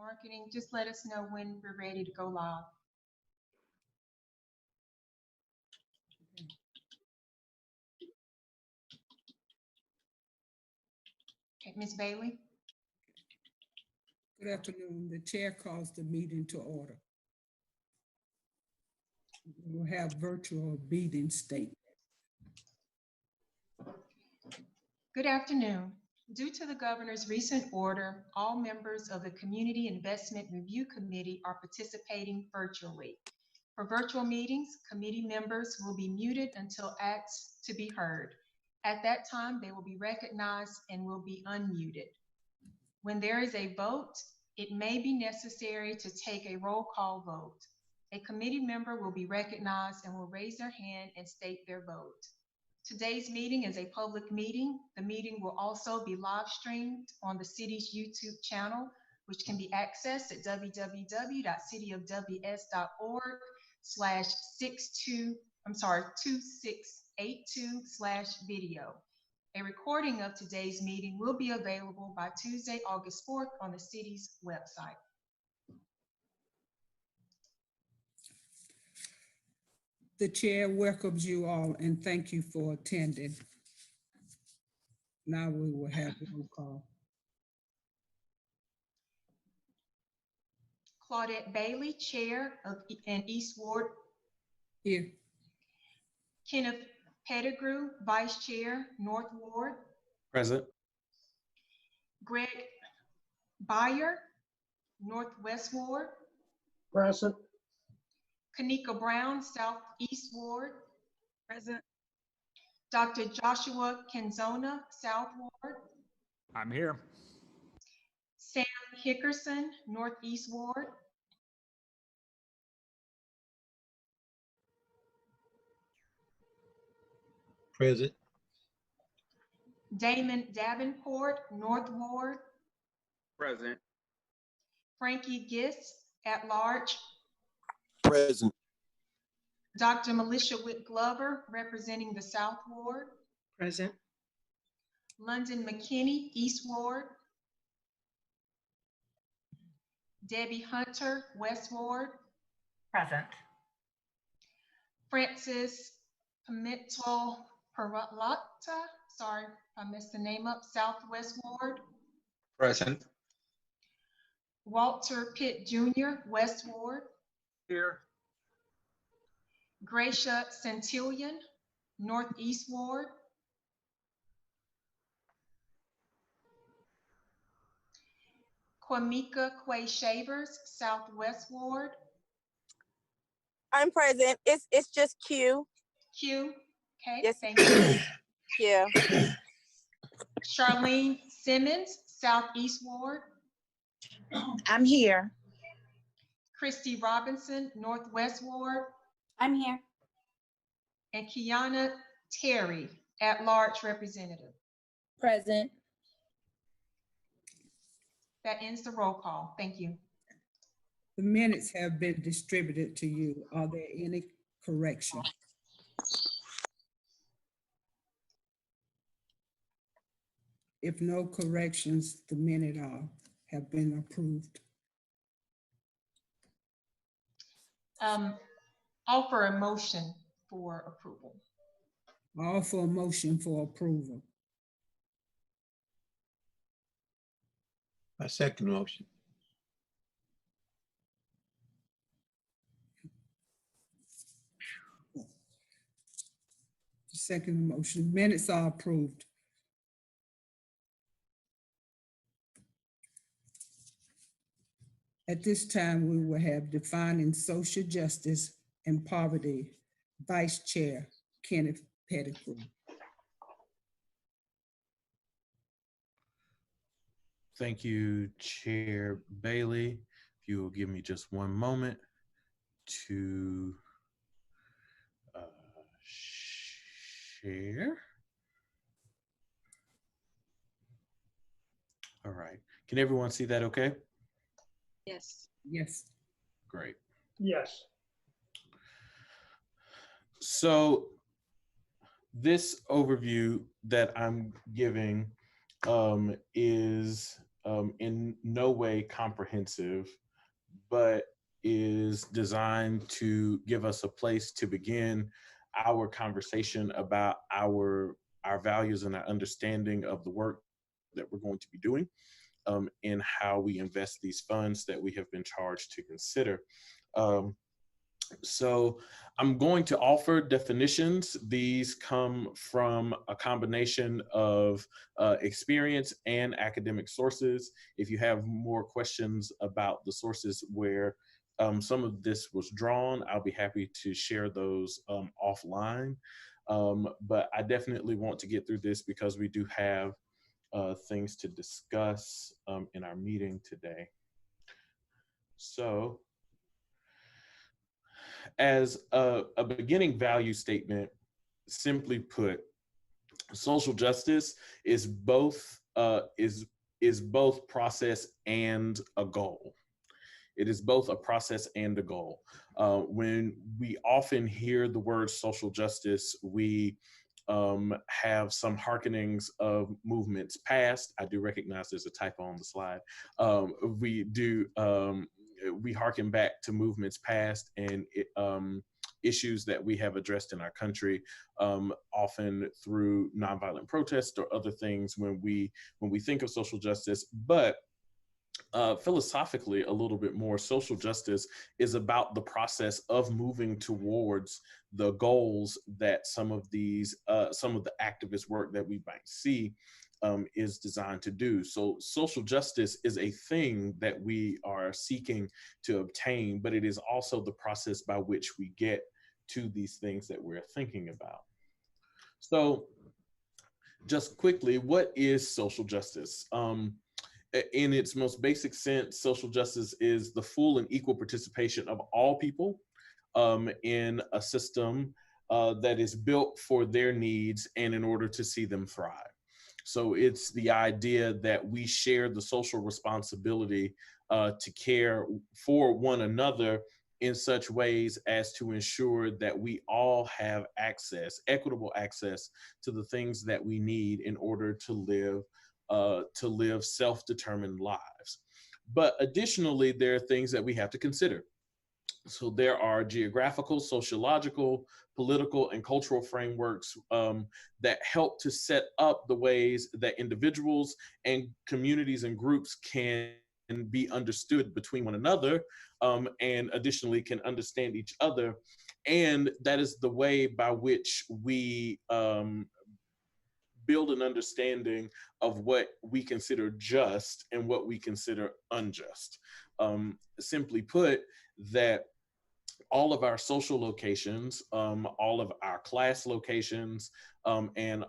marketing, just let us know when we're ready to go live. Okay, Ms. Bailey. Good afternoon. The chair calls the meeting to order. We'll have virtual meeting statement. Good afternoon. Due to the governor's recent order, all members of the Community Investment Review Committee are participating virtually. For virtual meetings, committee members will be muted until asked to be heard. At that time, they will be recognized and will be unmuted. When there is a vote, it may be necessary to take a roll call vote. A committee member will be recognized and will raise their hand and state their vote. Today's meeting is a public meeting. The meeting will also be live streamed on the city's YouTube channel, which can be accessed at www.cityofws.org/2682/video. A recording of today's meeting will be available by Tuesday, August 4th on the city's website. The chair welcomes you all and thank you for attending. Now we will have a roll call. Claudette Bailey, Chair of East Ward. Here. Kenneth Pettigrew, Vice Chair, North Ward. Present. Greg Byer, Northwest Ward. Present. Kanika Brown, Southeast Ward. Present. Dr. Joshua Kenzona, South Ward. I'm here. Sam Hickerson, Northeast Ward. Present. Damon Davenport, North Ward. Present. Frankie Gist, at large. Present. Dr. Militia Witt Glover, representing the South Ward. Present. London McKinney, East Ward. Debbie Hunter, West Ward. Present. Francis Pimentel Peralta, sorry if I messed the name up, Southwest Ward. Present. Walter Pitt Jr., West Ward. Here. Gracia Centillion, Northeast Ward. Kwamika Quay Shavers, Southwest Ward. I'm present. It's just Q. Q, okay, Yes. thank you. Yeah. Charlene Simmons, Southeast Ward. I'm here. Christy Robinson, Northwest Ward. I'm here. And Kiana Terry, at-large representative. Present. That ends the roll call. Thank you. The minutes have been distributed to you. Are there any corrections? If no corrections, the minute have been approved. Offer a motion for approval. I offer a motion for approval. I second the motion. Second motion. Minutes are approved. At this time, we will have Defining Social Justice and Poverty, Vice Chair Kenneth Pettigrew. Thank you, Chair Bailey. If you will give me just one moment to share. All right. Can everyone see that okay? Yes. Yes. Great. Yes. So this overview that I'm giving is in no way comprehensive, but is designed to give us a place to begin our conversation about our values and our understanding of the work that we're going to be doing, and how we invest these funds that we have been charged to consider. So I'm going to offer definitions. These come from a combination of experience and academic sources. If you have more questions about the sources where some of this was drawn, I'll be happy to share those offline. But I definitely want to get through this because we do have things to discuss in our meeting today. So, as a beginning value statement, simply put, social justice is both process and a goal. It is both a process and a goal. When we often hear the word social justice, we have some hearkenings of movements past. I do recognize there's a typo on the slide. We hearken back to movements past and issues that we have addressed in our country, often through nonviolent protest or other things when we think of social justice. But philosophically, a little bit more, social justice is about the process of moving towards the goals that some of the activist work that we might see is designed to do. So social justice is a thing that we are seeking to obtain, but it is also the process by which we get to these things that we're thinking about. So just quickly, what is social justice? In its most basic sense, social justice is the full and equal participation of all people in a system that is built for their needs and in order to see them thrive. So it's the idea that we share the social responsibility to care for one another in such ways as to ensure that we all have access, equitable access to the things that we need in order to live self-determined lives. But additionally, there are things that we have to consider. So there are geographical, sociological, political, and cultural frameworks that help to set up the ways that individuals and communities and groups can be understood between one another, and additionally can understand each other. And that is the way by which we build an understanding of what we consider just and what we consider unjust. Simply put, that all of our social locations, all of our class locations, and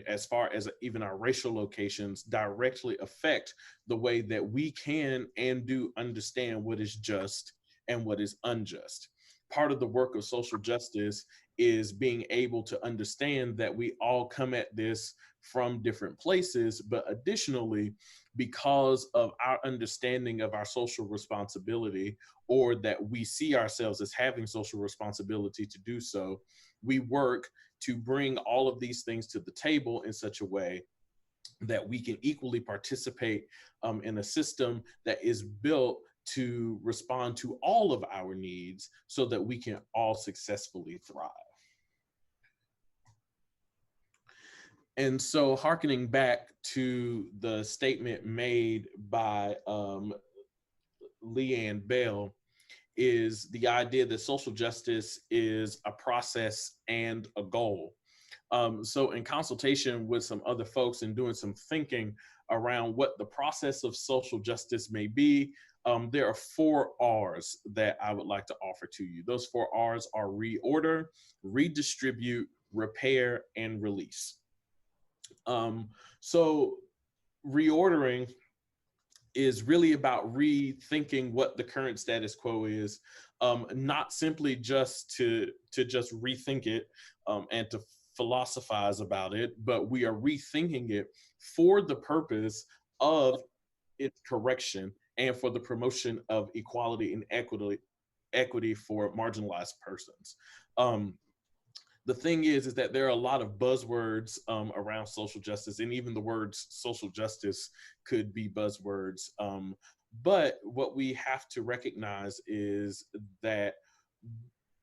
as far as even our racial locations directly affect the way that we can and do understand what is just and what is unjust. Part of the work of social justice is being able to understand that we all come at this from different places, but additionally, because of our understanding of our social responsibility, or that we see ourselves as having social responsibility to do so, we work to bring all of these things to the table in such a way that we can equally participate in a system that is built to respond to all of our needs so that we can all successfully thrive. And so hearkening back to the statement made by Leanne Bell, is the idea that social justice is a process and a goal. So in consultation with some other folks and doing some thinking around what the process of social justice may be, there are 4 R's that I would like to offer to you. Those 4 R's are reorder, redistribute, repair, and release. So reordering is really about rethinking what the current status quo is, not simply just to just rethink it and to philosophize about it, but we are rethinking it for the purpose of its correction and for the promotion of equality and equity for marginalized persons. The thing is that there are a lot of buzzwords around social justice, and even the words social justice could be buzzwords. But what we have to recognize is that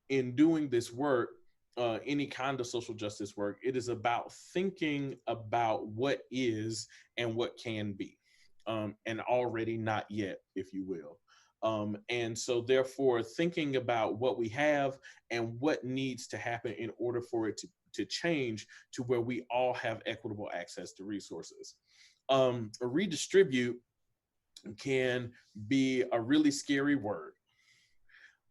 in doing this work, any kind of social justice work, it is about thinking about what is and what can be, and already not yet, if you will. And so therefore thinking about what we have and what needs to happen in order for it to change to where we all have equitable access to resources. Redistribute can be a really scary word.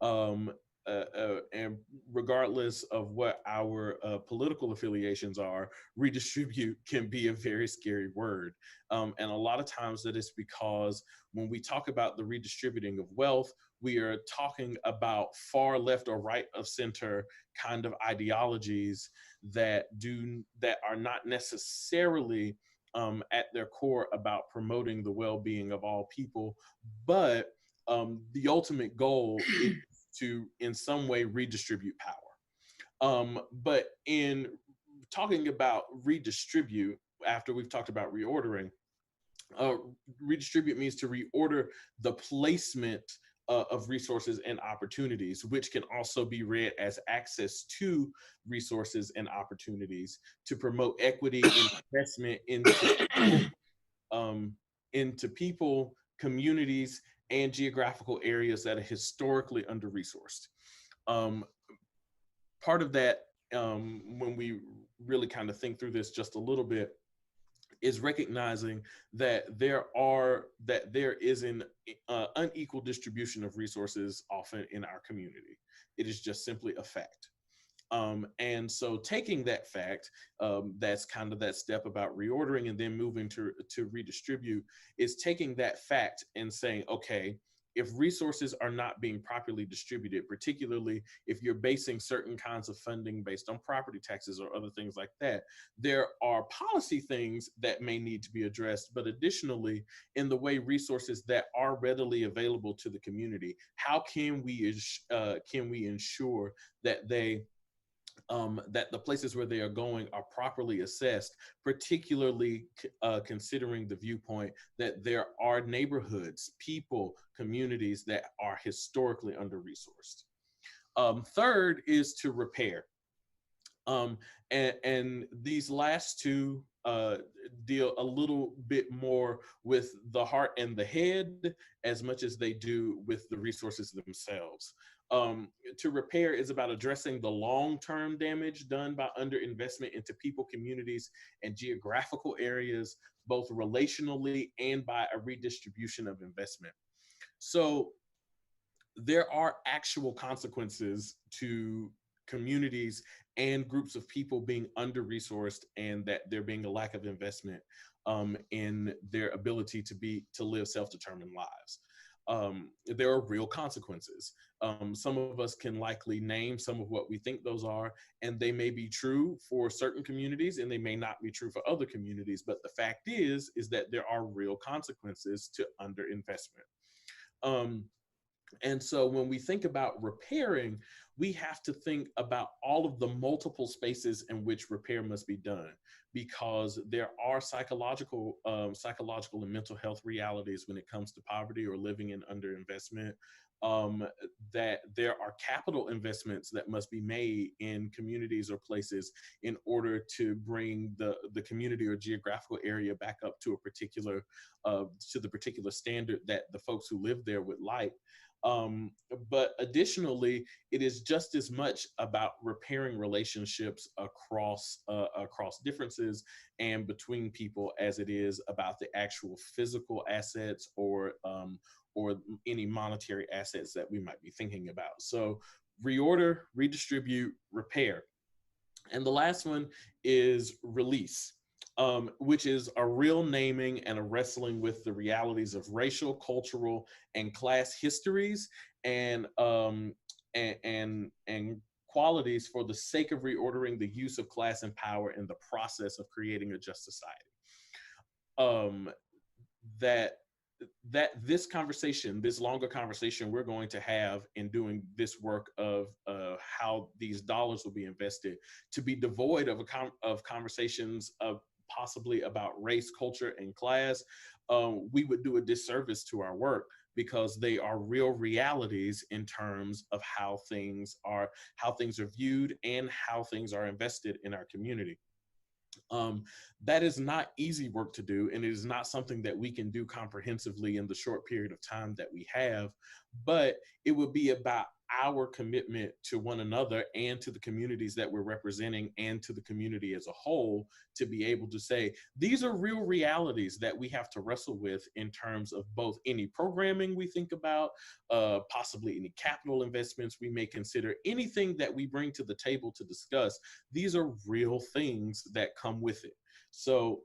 And regardless of what our political affiliations are, redistribute can be a very scary word. And a lot of times that is because when we talk about the redistributing of wealth, we are talking about far left or right of center kind of ideologies that are not necessarily at their core about promoting the well-being of all people, but the ultimate goal is to in some way redistribute power. But in talking about redistribute, after we've talked about reordering, redistribute means to reorder the placement of resources and opportunities, which can also be read as access to resources and opportunities to promote equity investment into people, communities, and geographical areas that are historically under-resourced. Part of that, when we really kind of think through this just a little bit, is recognizing that there is an unequal distribution of resources often in our community. It is just simply a fact. And so taking that fact, that's kind of that step about reordering and then moving to redistribute, is taking that fact and saying, okay, if resources are not being properly distributed, particularly if you're basing certain kinds of funding based on property taxes or other things like that, there are policy things that may need to be addressed, but additionally, in the way resources that are readily available to the community, how can we ensure that that the places where they are going are properly assessed, particularly considering the viewpoint that there are neighborhoods, people, communities that are historically under-resourced. Third is to repair. And these last two deal a little bit more with the heart and the head as much as they do with the resources themselves. To repair is about addressing the long-term damage done by underinvestment into people, communities, and geographical areas, both relationally and by a redistribution of investment. So there are actual consequences to communities and groups of people being under-resourced, and that there being a lack of investment in their ability to live self-determined lives. There are real consequences. Some of us can likely name some of what we think those are, and they may be true for certain communities and they may not be true for other communities. But the fact is that there are real consequences to underinvestment. And so when we think about repairing, we have to think about all of the multiple spaces in which repair must be done, because there are psychological and mental health realities when it comes to poverty or living in underinvestment, that there are capital investments that must be made in communities or places in order to bring the community or geographical area back up to the particular standard that the folks who live there would like. But additionally, it is just as much about repairing relationships across differences and between people as it is about the actual physical assets or any monetary assets that we might be thinking about. So reorder, redistribute, repair. And the last one is release. Which is a real naming and a wrestling with the realities of racial, cultural, and class histories and qualities for the sake of reordering the use of class and power in the process of creating a just society. this conversation, this longer conversation we're going to have in doing this work of how these dollars will be invested, to be devoid of of conversations of possibly about race, culture, and class, we would do a disservice to our work, because they are real realities in terms of how things are viewed and how things are invested in our community. That is not easy work to do, and it is not something that we can do comprehensively in the short period of time that we have, but it would be about our commitment to one another and to the communities that we're representing and to the community as a whole, to be able to say, these are real realities that we have to wrestle with in terms of both any programming we think about, possibly any capital investments we may consider, anything that we bring to the table to discuss. These are real things that come with it. So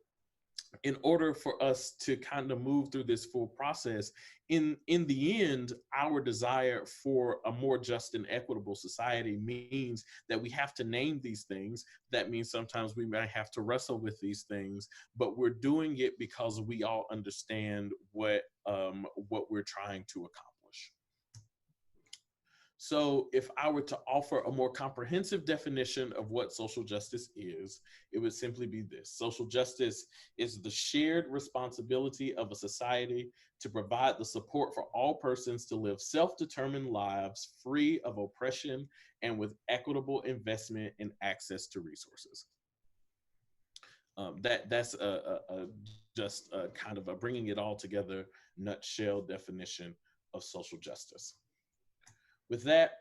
in order for us to kind of move through this full process, in the end, our desire for a more just and equitable society means that we have to name these things. That means sometimes we might have to wrestle with these things, but we're doing it because we all understand what we're trying to accomplish. So if I were to offer a more comprehensive definition of what social justice is, it would simply be this: social justice is the shared responsibility of a society to provide the support for all persons to live self-determined lives free of oppression and with equitable investment and access to resources. That's just kind of a bringing it all together nutshell definition of social justice. With that,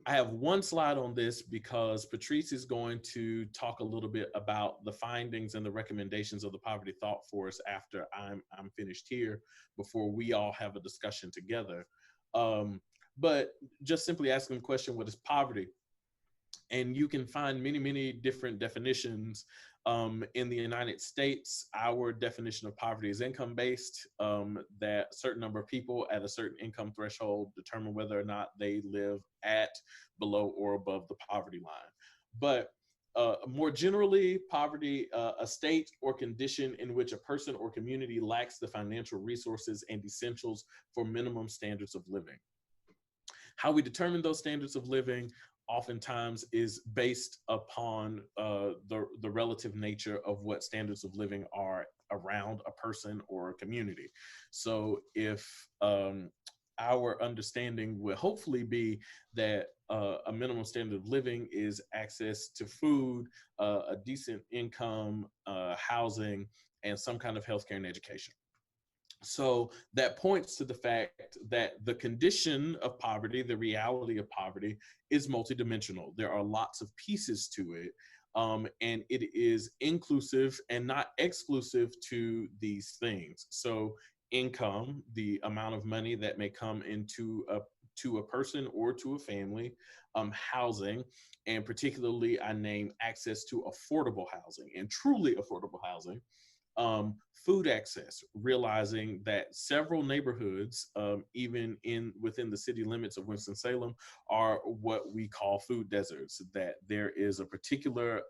I have one slide on this because Patrice is going to talk a little bit about the findings and the recommendations of the Poverty Thought Force after I'm finished here, before we all have a discussion together. But just simply asking the question, what is poverty? And you can find many, many different definitions. In the United States, our definition of poverty is income-based, that a certain number of people at a certain income threshold determine whether or not they live at, below, or above the poverty line. But more generally, poverty, a state or condition in which a person or community lacks the financial resources and essentials for minimum standards of living. How we determine those standards of living oftentimes is based upon the relative nature of what standards of living are around a person or a community. So if our understanding will hopefully be that a minimum standard of living is access to food, a decent income, housing, and some kind of healthcare and education. So that points to the fact that the condition of poverty, the reality of poverty, is multidimensional. There are lots of pieces to it, and it is inclusive and not exclusive to these things. So income, the amount of money that may come into to a person or to a family, housing, and particularly I name access to affordable housing and truly affordable housing. Food access, realizing that several neighborhoods, even within the city limits of Winston-Salem, are what we call food deserts, that there is a particular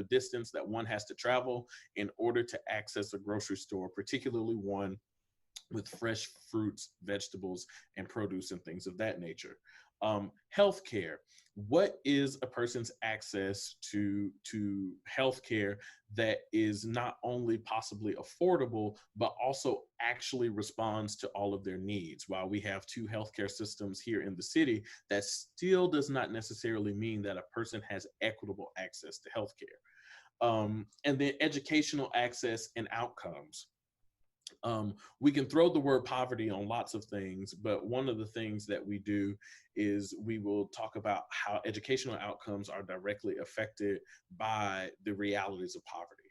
distance that one has to travel in order to access a grocery store, particularly one with fresh fruits, vegetables, and produce and things of that nature. Healthcare. What is a person's access to healthcare that is not only possibly affordable, but also actually responds to all of their needs? While we have two healthcare systems here in the city, that still does not necessarily mean that a person has equitable access to healthcare. And then educational access and outcomes. We can throw the word poverty on lots of things, but one of the things that we do is we will talk about how educational outcomes are directly affected by the realities of poverty.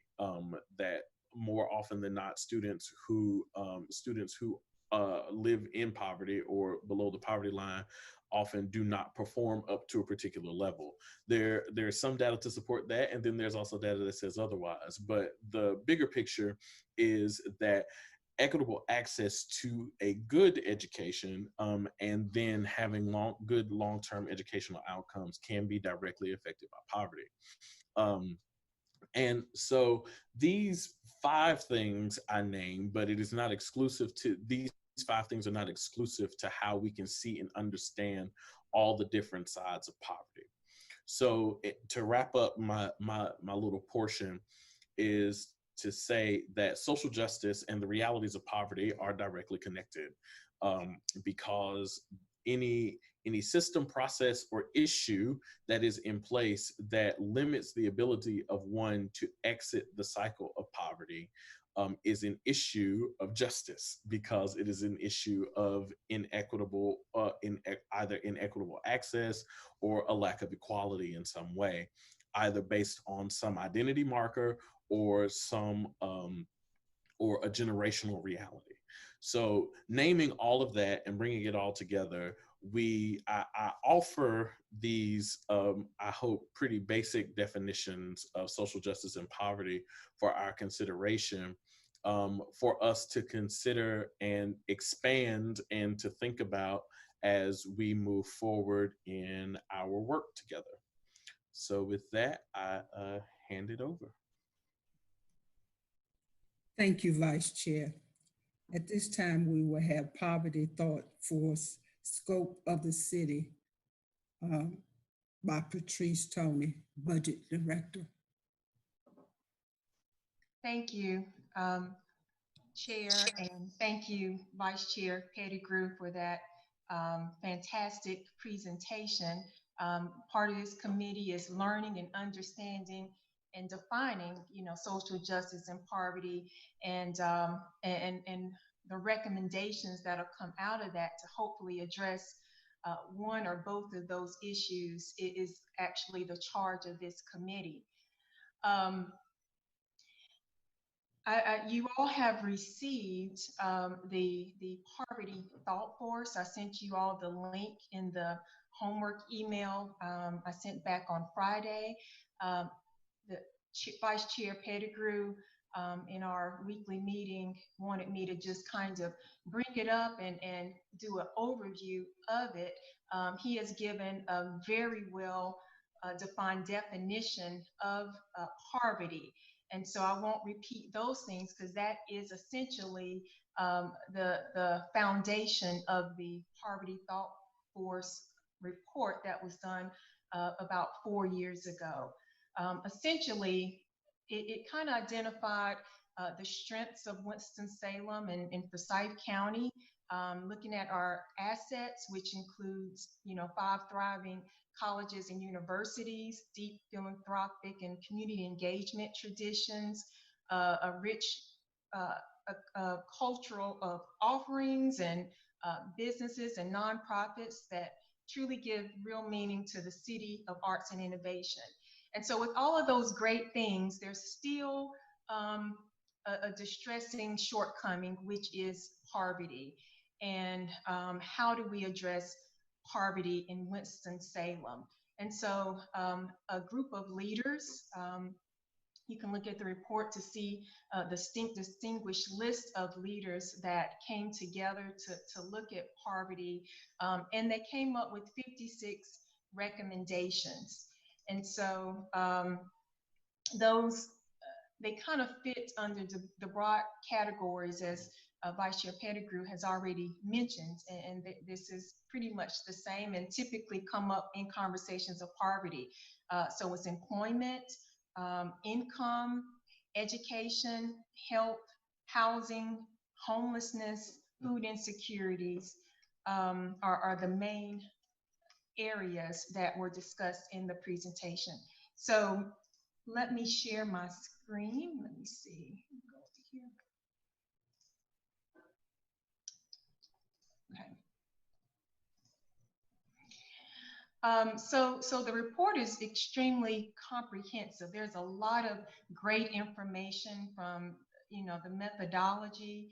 That more often than not, students who live in poverty or below the poverty line often do not perform up to a particular level. There's some data to support that, and then there's also data that says otherwise. But the bigger picture is that equitable access to a good education, and then having good long-term educational outcomes can be directly affected by poverty. And so these 5 things I named, but it is not exclusive to these 5 things are not exclusive to how we can see and understand all the different sides of poverty. So to wrap up my little portion is to say that social justice and the realities of poverty are directly connected, because any system, process, or issue that is in place that limits the ability of one to exit the cycle of poverty is an issue of justice, because it is an issue of inequitable, either inequitable access or a lack of equality in some way, either based on some identity marker or some or a generational reality. So naming all of that and bringing it all together, I offer these, I hope, pretty basic definitions of social justice and poverty for our consideration, for us to consider and expand and to think about as we move forward in our work together. So with that, I hand it over. Thank you, Vice Chair. At this time, we will have Poverty Thought Force Scope of the City by Patrice Toney, Budget Director. Thank you, Chair, and thank you, Vice Chair Pettigrew, for that fantastic presentation. Part of this committee is learning and understanding and defining, social justice and poverty, and the recommendations that'll come out of that to hopefully address one or both of those issues is actually the charge of this committee. You all have received the Poverty Thought Force. I sent you all the link in the homework email I sent back on Friday. The Vice Chair Pettigrew in our weekly meeting wanted me to just kind of bring it up and do an overview of it. He has given a very well defined definition of poverty. And so I won't repeat those things, because that is essentially the foundation of the Poverty Thought Force report that was done about 4 years ago. Essentially, it kind of identified the strengths of Winston-Salem and Forsyth County, looking at our assets, which includes, 5 thriving colleges and universities, deep philanthropic and community engagement traditions, a rich cultural offerings and businesses and nonprofits that truly give real meaning to the city of arts and innovation. And so with all of those great things, there's still a distressing shortcoming, which is poverty. And how do we address poverty in Winston-Salem? And so a group of leaders, you can look at the report to see the distinguished list of leaders that came together to look at poverty, and they came up with 56 recommendations. And so those, they kind of fit under the broad categories, as Vice Chair Pettigrew has already mentioned, and this is pretty much the same and typically come up in conversations of poverty. So it's employment, income, education, health, housing, homelessness, food insecurities are the main areas that were discussed in the presentation. So let me share my screen. Let me see. Go over here. Okay. So the report is extremely comprehensive. There's a lot of great information from, the methodology.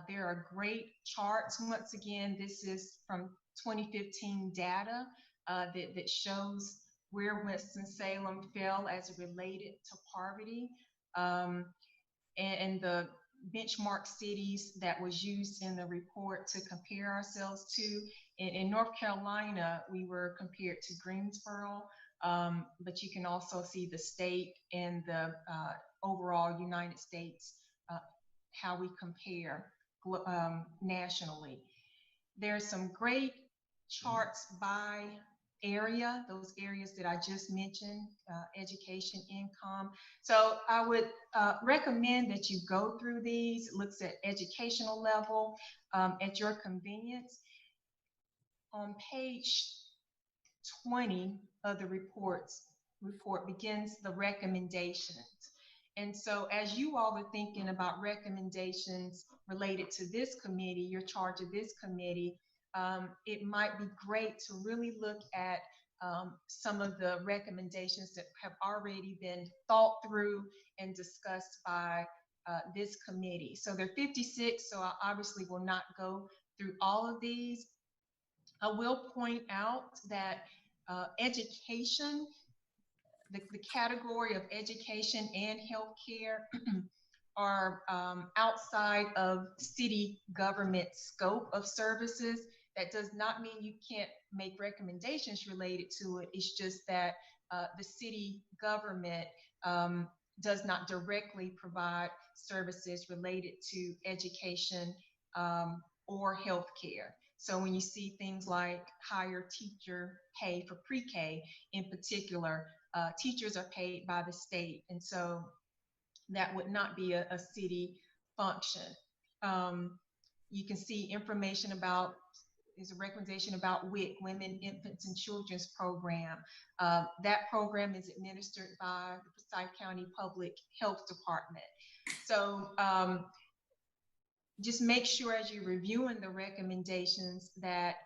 There are great charts. Once again, this is from 2015 data that shows where Winston-Salem fell as related to poverty, and the benchmark cities that was used in the report to compare ourselves to. In North Carolina, we were compared to Greensboro, but you can also see the state and the overall United States how we compare nationally. There's some great charts by area, those areas that I just mentioned, education, income. So I would recommend that you go through these. It looks at educational level at your convenience. On page 20 of the report begins the recommendations. And so as you all are thinking about recommendations related to this committee, your charge of this committee, it might be great to really look at some of the recommendations that have already been thought through and discussed by this committee. So there are 56, so I obviously will not go through all of these. I will point out that education, the category of education and healthcare are outside of city government scope of services. That does not mean you can't make recommendations related to it. It's just that the city government does not directly provide services related to education or healthcare. So when you see things like higher teacher pay for pre-K in particular, teachers are paid by the state. And so that would not be a city function. You can see information about, there's a recommendation about WIC, Women, Infants, and Children's Program. That program is administered by the Forsyth County Public Health Department. So just make sure as you're reviewing the recommendations that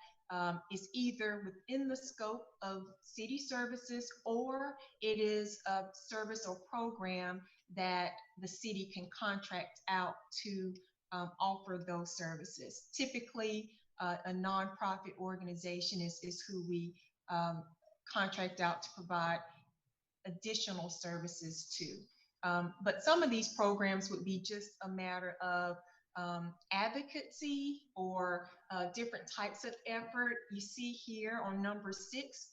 it's either within the scope of city services or it is a service or program that the city can contract out to offer those services. Typically, a nonprofit organization is who we contract out to provide additional services to. But some of these programs would be just a matter of advocacy or different types of effort. You see here on number 6,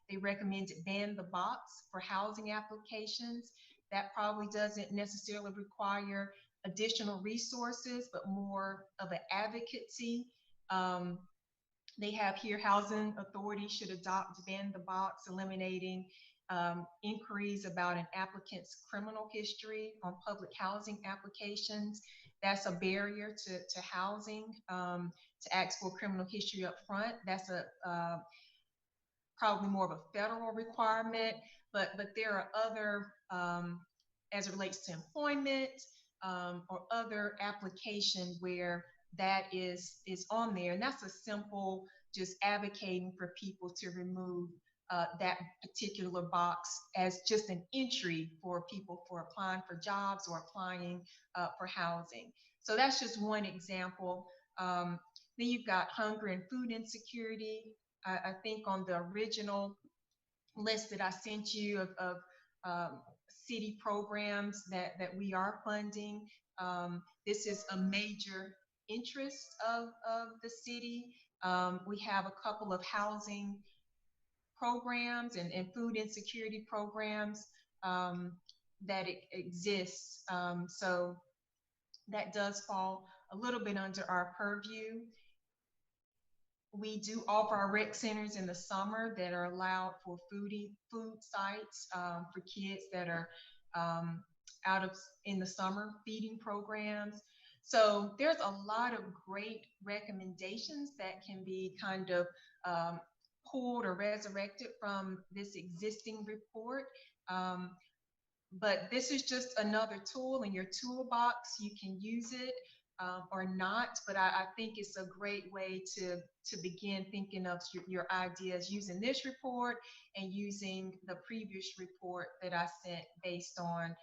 they recommended ban the box for housing applications. That probably doesn't necessarily require additional resources, but more of an advocacy. They have here, housing authorities should adopt ban the box, eliminating inquiries about an applicant's criminal history on public housing applications. That's a barrier to housing, to ask for criminal history up front. That's probably more of a federal requirement, but there are other, as it relates to employment or other application where that is on there. And that's a simple, just advocating for people to remove that particular box as just an entry for people for applying for jobs or applying for housing. So that's just one example. Then you've got hunger and food insecurity. I think on the original list that I sent you of city programs that we are funding, this is a major interest of the city. We have a couple of housing programs and food insecurity programs that exists. So that does fall a little bit under our purview. We do offer our rec centers in the summer that are allowed for food sites for kids that are in the summer feeding programs. So there's a lot of great recommendations that can be kind of pulled or resurrected from this existing report. But this is just another tool in your toolbox. You can use it or not, but I think it's a great way to begin thinking of your ideas using this report and using the previous report that I sent based on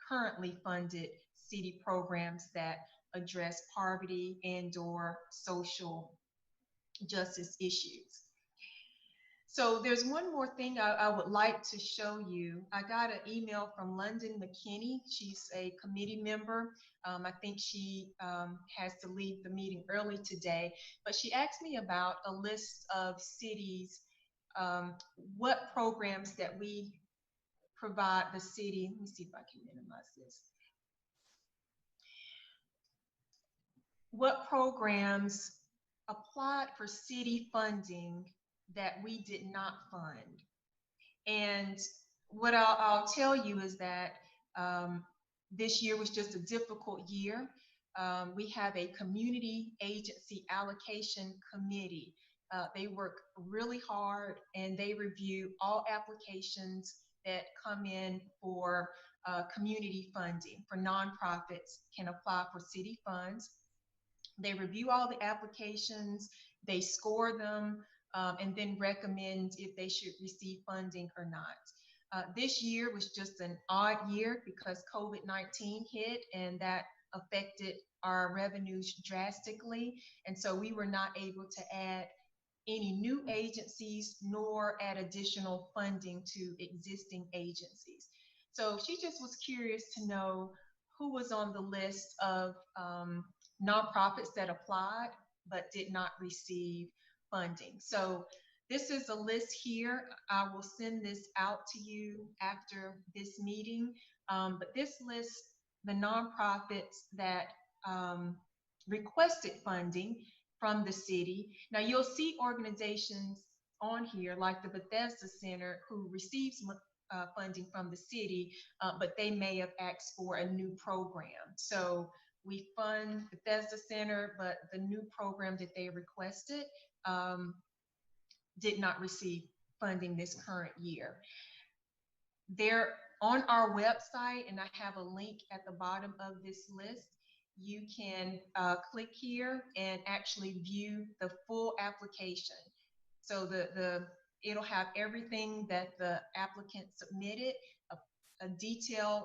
currently funded city programs that address poverty and or social justice issues. So there's one more thing I would like to show you. I got an email from London McKinney. She's a committee member. I think she has to leave the meeting early today, but she asked me about a list of cities, what programs that we provide the city. Let me see if I can minimize this. what programs applied for city funding that we did not fund. And what I'll tell you is that this year was just a difficult year. We have a community agency allocation committee. They work really hard and they review all applications that come in for community funding, for nonprofits can apply for city funds. They review all the applications, they score them, and then recommend if they should receive funding or not. This year was just an odd year because COVID-19 hit and that affected our revenues drastically. And so we were not able to add any new agencies nor add additional funding to existing agencies. So she just was curious to know who was on the list of nonprofits that applied but did not receive funding. So this is a list here. I will send this out to you after this meeting. But this lists the nonprofits that requested funding from the city. Now you'll see organizations on here like the Bethesda Center who receives funding from the city, but they may have asked for a new program. So we fund Bethesda Center, but the new program that they requested did not receive funding this current year. They're on our website, and I have a link at the bottom of this list. You can click here and actually view the full application. So it'll have everything that the applicant submitted, a detailed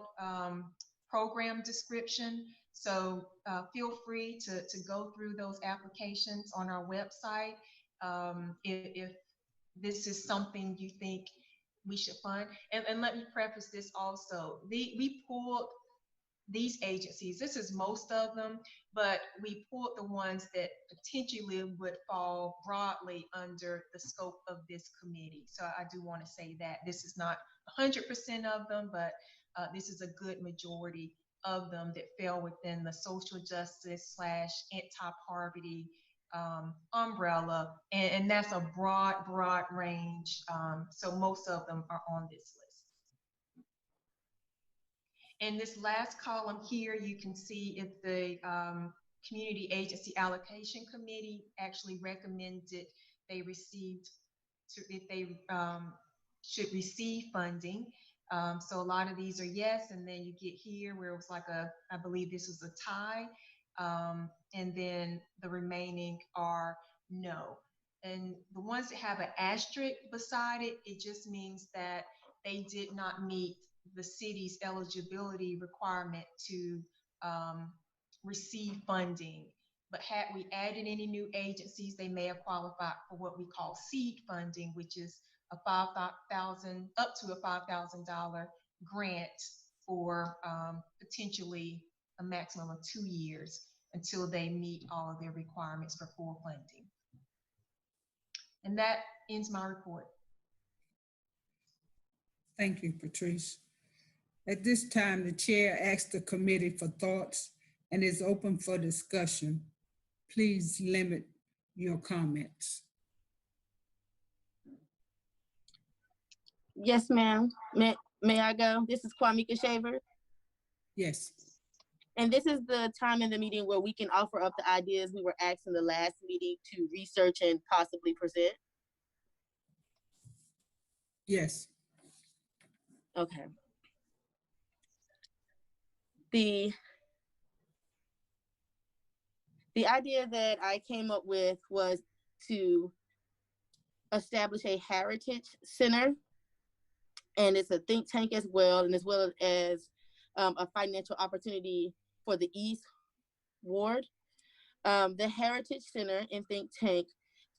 program description. So feel free to go through those applications on our website if this is something you think we should fund. And let me preface this also. We pulled these agencies, this is most of them, but we pulled the ones that potentially would fall broadly under the scope of this committee. So I do want to say that this is not 100% of them, but this is a good majority of them that fell within the social justice / anti-poverty umbrella, and that's a broad range. So most of them are on this list. In this last column here, you can see if the Community Agency Allocation Committee actually recommended they received, if they should receive funding. So a lot of these are yes, and then you get here where it was like I believe this was a tie, and then the remaining are no. And the ones that have an asterisk beside it, it just means that they did not meet the city's eligibility requirement to receive funding. But had we added any new agencies, they may have qualified for what we call seed funding, which is up to a $5,000 grant for potentially a maximum of 2 years until they meet all of their requirements for full funding. And that ends my report. Thank you, Patrice. At this time, the chair asks the committee for thoughts and is open for discussion. Please limit your comments. Yes, ma'am. May I go? This is Kwamika Shaver. Yes. And this is the time in the meeting where we can offer up the ideas we were asked in the last meeting to research and possibly present. Yes. Okay. The idea that I came up with was to establish a heritage center, and it's a think tank as well, and as well as a financial opportunity for the East Ward. The Heritage Center and think tank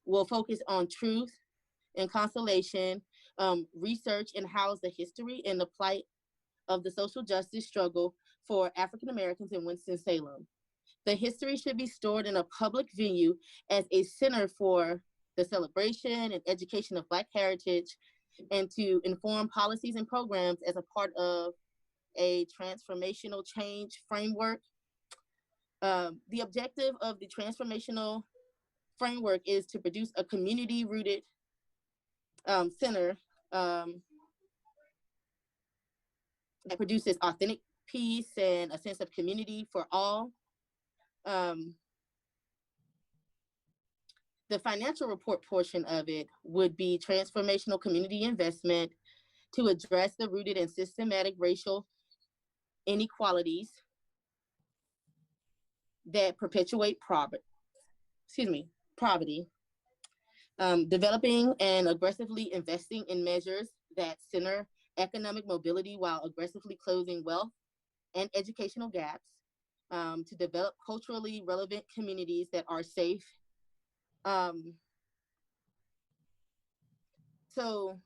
will focus on truth and consolation, research and house the history and the plight of the social justice struggle for African Americans in Winston-Salem. The history should be stored in a public venue as a center for the celebration and education of Black heritage, and to inform policies and programs as a part of a transformational change framework. The objective of the transformational framework is to produce a community-rooted center that produces authentic peace and a sense of community for all. The financial report portion of it would be transformational community investment to address the rooted and systematic racial inequalities that perpetuate poverty, developing and aggressively investing in measures that center economic mobility while aggressively closing wealth and educational gaps, to develop culturally relevant communities that are safe. So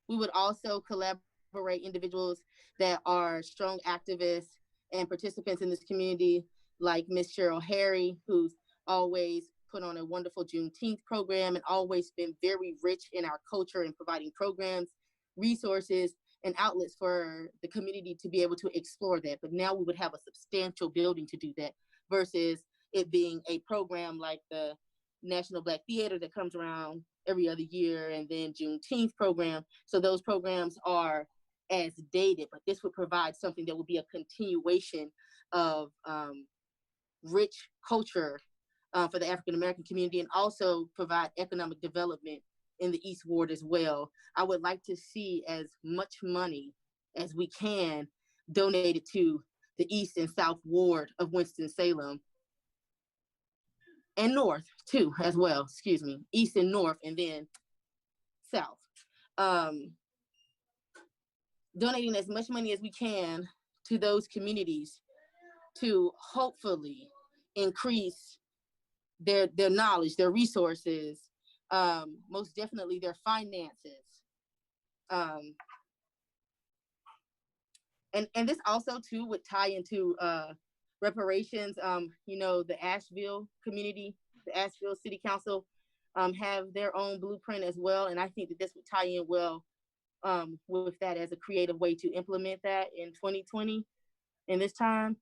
we would also collaborate individuals that are strong activists and participants in this community, like Miss Cheryl Harry, who's always put on a wonderful Juneteenth program and always been very rich in our culture and providing programs, resources, and outlets for the community to be able to explore that. But now we would have a substantial building to do that versus it being a program like the National Black Theater that comes around every other year, and then Juneteenth program. So those programs are as dated, but this would provide something that would be a continuation of rich culture for the African-American community, and also provide economic development in the East Ward as well. I would like to see as much money as we can donated to the East and South Ward of Winston-Salem, and North too, as well, excuse me, East and North, and then South. Donating as much money as we can to those communities to hopefully increase their knowledge, their resources, most definitely their finances. And this also too would tie into reparations. You know, the Asheville community, the Asheville City Council have their own blueprint as well. And I think that this would tie in well with that as a creative way to implement that in 2020 in this time.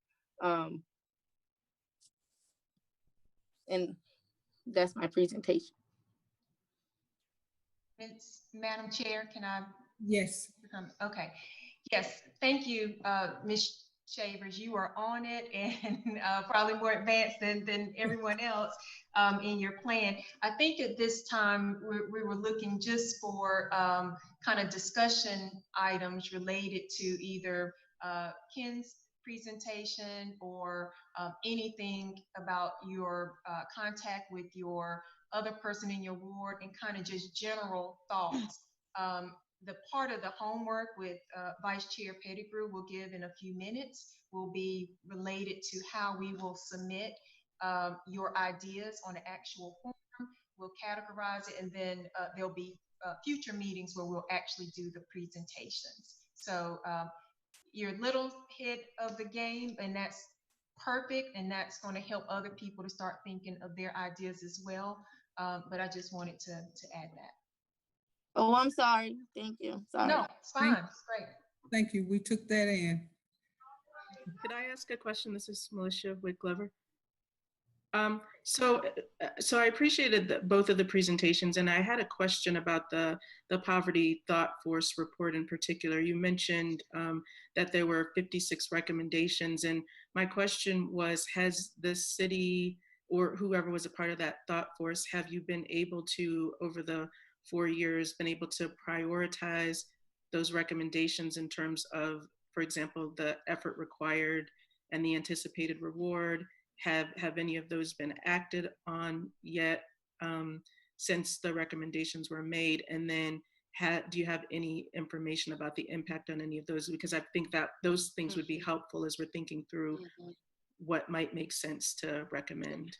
And that's my presentation. Madam Chair, can I? Yes. Okay. Yes, thank you, Ms. Shavers. You are on it, and probably more advanced than everyone else in your plan. I think at this time we were looking just for kind of discussion items related to either Ken's presentation or anything about your contact with your other person in your ward, and kind of just general thoughts. The part of the homework with Vice Chair Pettigrew will give in a few minutes will be related to how we will submit your ideas on an actual form. We'll categorize it, and then there'll be future meetings where we'll actually do the presentations. So you're a little ahead of the game, and that's perfect, and that's going to help other people to start thinking of their ideas as well. But I just wanted to add that. Oh, I'm sorry. Thank you. Sorry. No, it's fine. It's great. Thank you. We took that in. Could I ask a question? This is Militia with Glover. So I appreciated both of the presentations, and I had a question about the Poverty Thought Force report in particular. You mentioned that there were 56 recommendations, and my question was, has the city or whoever was a part of that thought force, have you been able to, over the 4 years, been able to prioritize those recommendations in terms of, for example, the effort required and the anticipated reward? Have any of those been acted on yet since the recommendations were made? And then do you have any information about the impact on any of those? Because I think that those things would be helpful as we're thinking through what might make sense to recommend.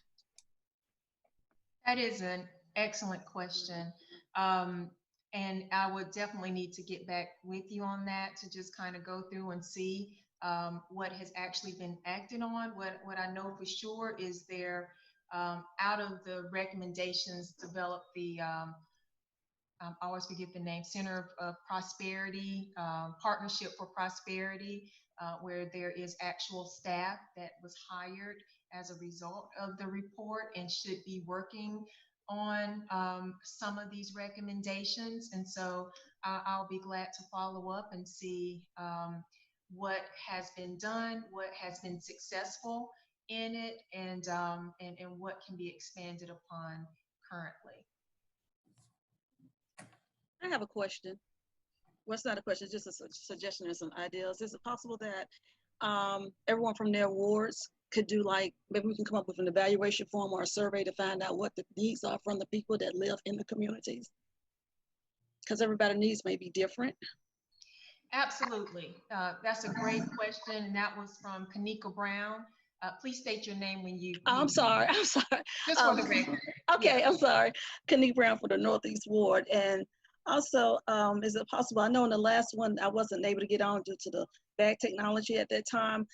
That is an excellent question. And I would definitely need to get back with you on that to just kind of go through and see what has actually been acted on. What I know for sure is there, out of the recommendations, developed the I always forget the name, Center of Prosperity, Partnership for Prosperity, where there is actual staff that was hired as a result of the report and should be working on some of these recommendations. And so I'll be glad to follow up and see what has been done, what has been successful in it, and what can be expanded upon currently. I have a question. Well, it's not a question, it's just a suggestion and some ideas. Is it possible that everyone from their wards could do, like, maybe we can come up with an evaluation form or a survey to find out what the needs are from the people that live in the communities? Because everybody's needs may be different. Absolutely. That's a great question. And that was from Kanika Brown. Please state your name when you. I'm sorry. Just for the record. Okay, Yeah. I'm sorry. Kanika Brown for the Northeast Ward. And also, is it possible, I know in the last one, I wasn't able to get on due to the bad technology at that time.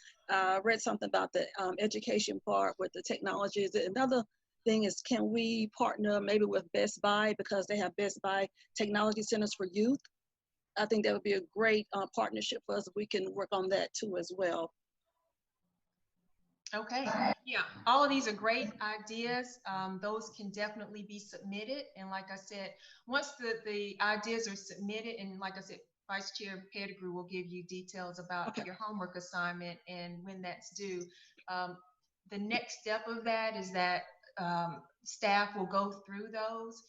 Read something about the education part with the technology. Is it another thing is, can we partner maybe with Best Buy, because they have Best Buy technology centers for youth? I think that would be a great partnership for us if we can work on that too as well. Okay, yeah, all of these are great ideas. Those can definitely be submitted. And like I said, once the ideas are submitted, and like I said, Vice Chair Pettigrew will give you details about your homework assignment and when that's due. The next step of that is that staff will go through those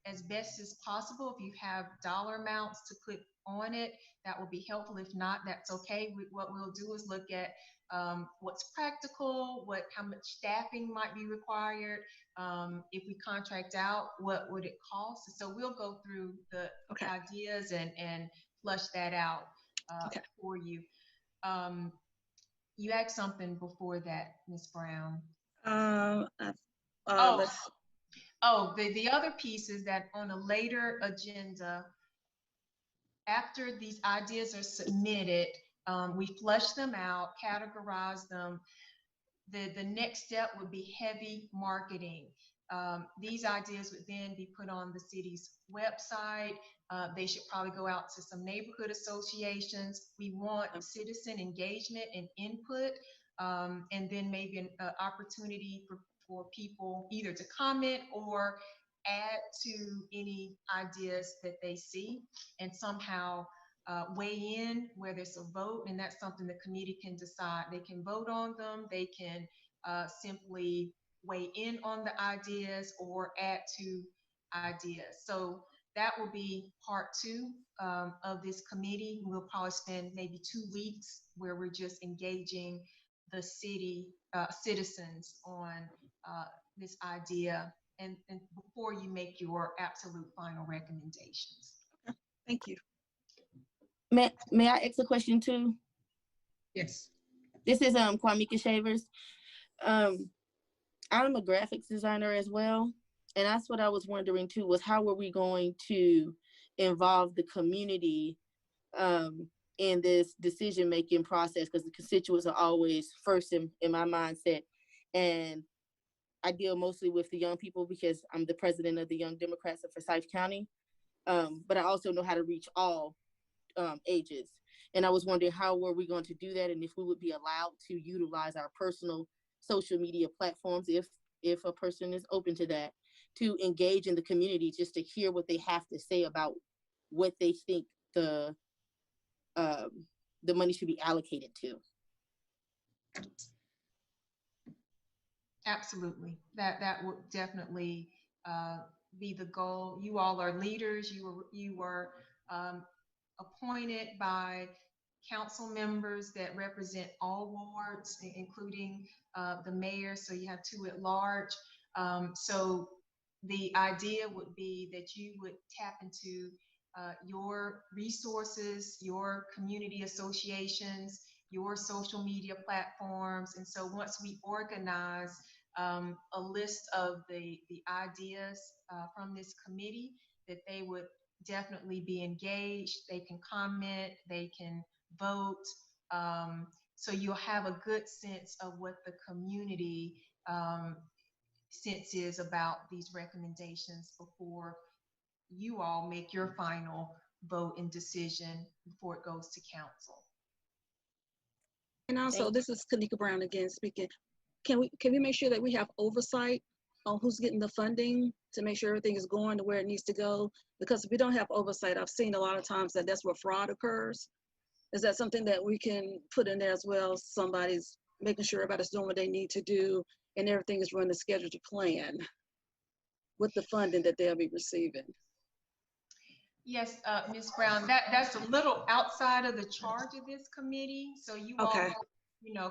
as best as possible. If you have dollar amounts to put on it, that will be helpful. If not, that's okay. What we'll do is look at what's practical, how much staffing might be required. If we contract out, what would it cost? So we'll go through the ideas and flush that out for you. You asked something before that, Ms. Brown. The other piece is that on a later agenda, after these ideas are submitted, we flush them out, categorize them. The next step would be heavy marketing. These ideas would then be put on the city's website. They should probably go out to some neighborhood associations. We want citizen engagement and input, and then maybe an opportunity for people either to comment or add to any ideas that they see, and somehow weigh in where there's a vote. And that's something the committee can decide. They can vote on them, they can simply weigh in on the ideas or add to ideas. So that will be part 2 of this committee. We'll probably spend maybe 2 weeks where we're just engaging the city citizens on this idea, and before you make your absolute final recommendations. Thank you. May I ask a question too? Yes. This is Kwamika Shavers. I'm a graphics designer as well, and that's what I was wondering too, was how are we going to involve the community in this decision-making process, because the constituents are always first in my mindset. And I deal mostly with the young people because I'm the president of the Young Democrats of Forsyth County, but I also know how to reach all ages. And I was wondering, how were we going to do that, and if we would be allowed to utilize our personal social media platforms, if a person is open to that, to engage in the community, just to hear what they have to say about what they think the money should be allocated to. Absolutely, that would definitely be the goal. You all are leaders. You were appointed by council members that represent all wards, including the mayor. So you have 2 at large. So the idea would be that you would tap into your resources, your community associations, your social media platforms. And so once we organize a list of the ideas from this committee, that they would definitely be engaged, they can comment, they can vote. So you'll have a good sense of what the community sense is about these recommendations before you all make your final vote and decision before it goes to council. And also, this is Kanika Brown again speaking. Can we make sure that we have oversight on who's getting the funding to make sure everything is going to where it needs to go? Because if we don't have oversight, I've seen a lot of times that that's where fraud occurs. Is that something that we can put in there as well? Somebody's making sure everybody's doing what they need to do and everything is running scheduled to plan with the funding that they'll be receiving. Yes, Ms. Brown, that's a little outside of the charge of this committee. So you all,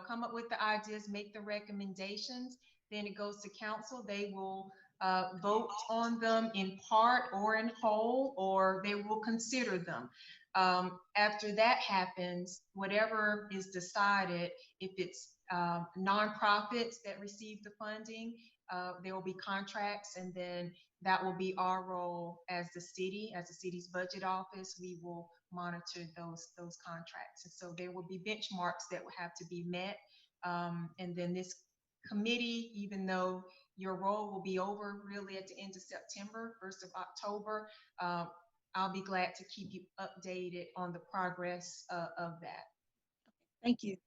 come up with the ideas, make the recommendations, then it goes to council. They will vote on them in part or in whole, or they will consider them. After that happens, whatever is decided, if it's nonprofits that receive the funding, there will be contracts, and then that will be our role as the city's budget office. We will monitor those contracts. And so there will be benchmarks that will have to be met. And then this committee, even though your role will be over really at the end of September, 1st of October, I'll be glad to keep you updated on the progress of that. Thank you.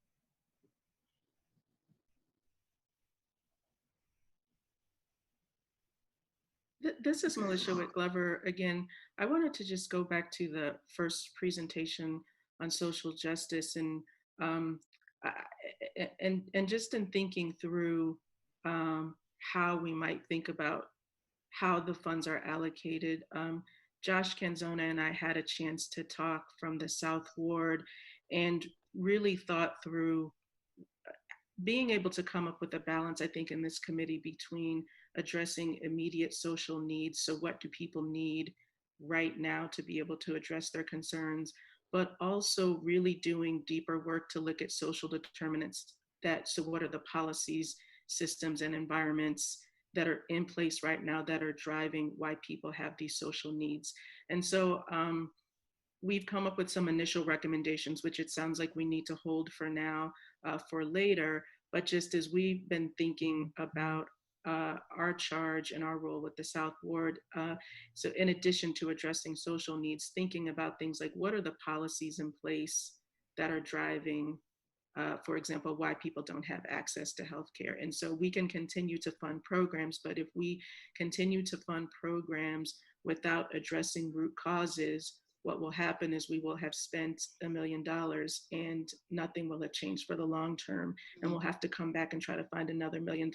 This is Melissa Whit-Glover again. I wanted to just go back to the first presentation on social justice, and just in thinking through how we might think about how the funds are allocated. Josh Canzona and I had a chance to talk from the South Ward and really thought through being able to come up with a balance, I think, in this committee between addressing immediate social needs. So what do people need right now to be able to address their concerns, but also really doing deeper work to look at social determinants so what are the policies, systems, and environments that are in place right now that are driving why people have these social needs. And so we've come up with some initial recommendations, which it sounds like we need to hold for now, for later. But just as we've been thinking about our charge and our role with the South Ward, so in addition to addressing social needs, thinking about things like what are the policies in place that are driving, for example, why people don't have access to healthcare. And so we can continue to fund programs, but if we continue to fund programs without addressing root causes, what will happen is we will have spent $1 million and nothing will have changed for the long term. And we'll have to come back and try to find another $1 million.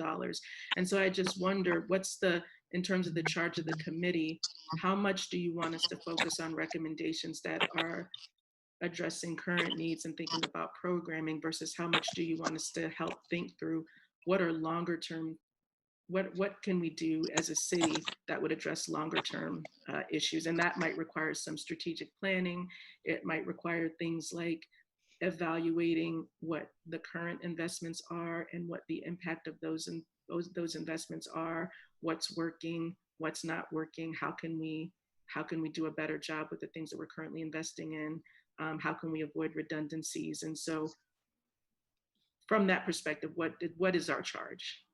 And so I just wonder, in terms of the charge of the committee, how much do you want us to focus on recommendations that are addressing current needs and thinking about programming versus how much do you want us to help think through what are longer term, what can we do as a city that would address longer term issues? And that might require some strategic planning. It might require things like evaluating what the current investments are and what the impact of those investments are, what's working, what's not working, how can we do a better job with the things that we're currently investing in, how can we avoid redundancies? And so from that perspective, what is our charge?